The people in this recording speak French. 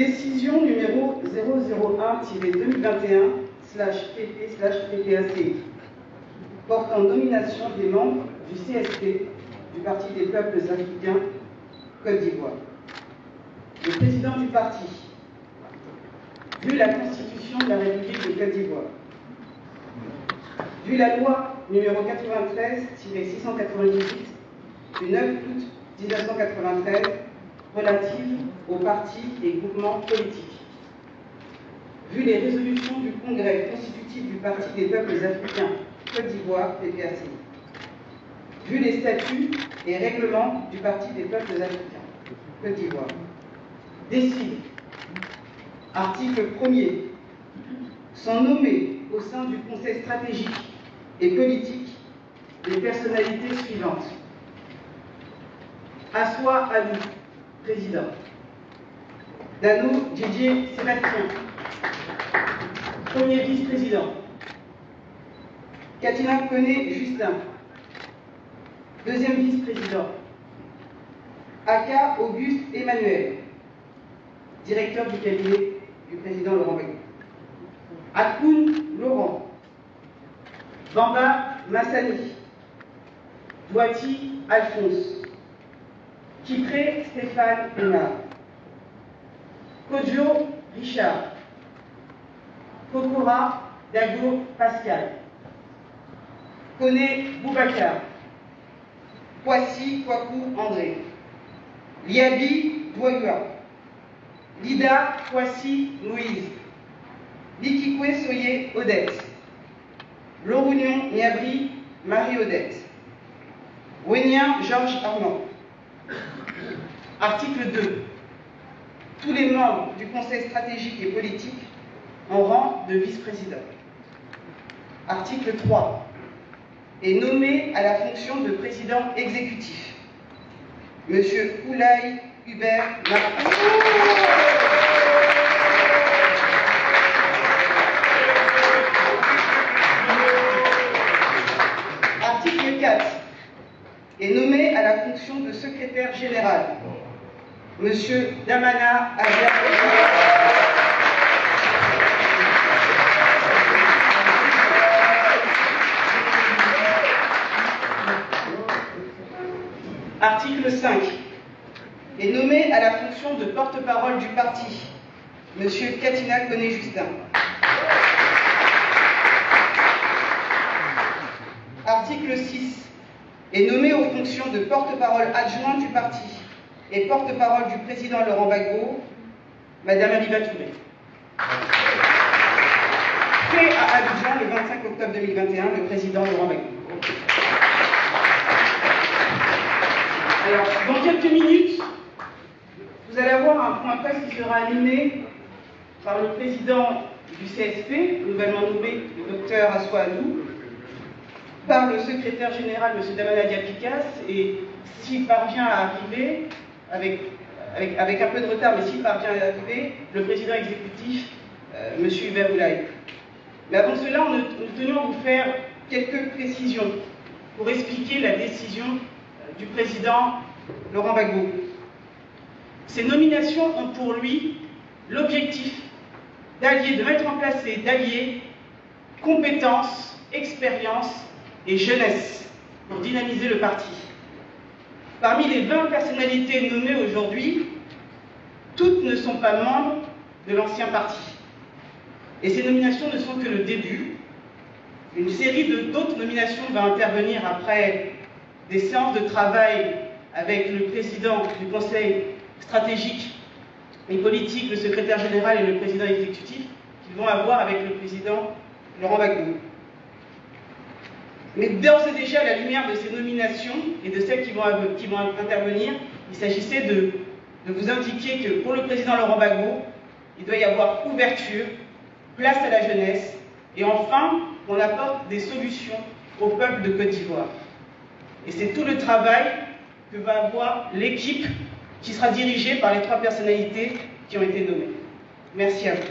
Décision numéro 001-2021/PP/PPAC portant nomination des membres du CSP du Parti des peuples africains Côte d'Ivoire. Le président du parti, vu la Constitution de la République de Côte d'Ivoire, vu la loi numéro 93-698 du 9 août 1993 relative aux partis et groupements politiques, vu les résolutions du Congrès constitutif du Parti des peuples africains Côte d'Ivoire, PPAC, vu les statuts et règlements du Parti des peuples africains Côte d'Ivoire, décide, article 1er, sont nommés au sein du Conseil stratégique et politique les personnalités suivantes. Assois Alou, président. Dano Didier Sébastien, premier vice-président. Katina Koné Justin, deuxième vice-président. Aka Auguste Emmanuel, directeur du cabinet du président Laurent Gbagbo. Akoun Laurent, Bamba Massani, Douati Alphonse, Kipré Stéphane Hénard, Kodjo Richard, Kokora Dago Pascal, Koné Boubacar, Kwasi Kwaku André, Liabi Douagua, Lida Kwasi Moïse, Likikwe Soye Odette, Lorounion Niabri Marie-Odette, Wenien Georges Armand. Article 2. Tous les membres du Conseil stratégique et politique en rang de vice-président. Article 3. Est nommé à la fonction de président exécutif Monsieur Oulaye Hubert Marcou. Article 4. Est nommé à la fonction de secrétaire général Monsieur Damana Azer. Article 5. Est nommé à la fonction de porte-parole du parti Monsieur Katina Koné Justin. Article 6. Est nommé aux fonctions de porte-parole adjoint du parti et porte-parole du président Laurent Gbagbo, Madame Abiba Touré. Fait à Abidjan le 25 octobre 2021, le président Laurent Gbagbo. Alors, dans quelques minutes, vous allez avoir un point de presse qui sera animé par le président du CSP, nouvellement nommé le docteur Assois Alou, par le secrétaire général, M. Damana Diapikas, et s'il parvient à arriver, avec un peu de retard, mais s'il parvient à arriver, le président exécutif, M. Hubert Oulaye. Mais avant cela, nous tenions à vous faire quelques précisions pour expliquer la décision du président Laurent Gbagbo. Ces nominations ont pour lui l'objectif de mettre en place et d'allier compétences, expérience et jeunesse pour dynamiser le parti. Parmi les 20 personnalités nommées aujourd'hui, toutes ne sont pas membres de l'ancien parti. Et ces nominations ne sont que le début. Une série d'autres nominations va intervenir après des séances de travail avec le président du Conseil stratégique et politique, le secrétaire général et le président exécutif, qu'ils vont avoir avec le président Laurent Gbagbo. Mais d'ores et déjà, à la lumière de ces nominations et de celles qui vont intervenir, il s'agissait de vous indiquer que pour le président Laurent Gbagbo, il doit y avoir ouverture, place à la jeunesse, et enfin, qu'on apporte des solutions au peuple de Côte d'Ivoire. Et c'est tout le travail que va avoir l'équipe qui sera dirigée par les 3 personnalités qui ont été nommées. Merci à vous.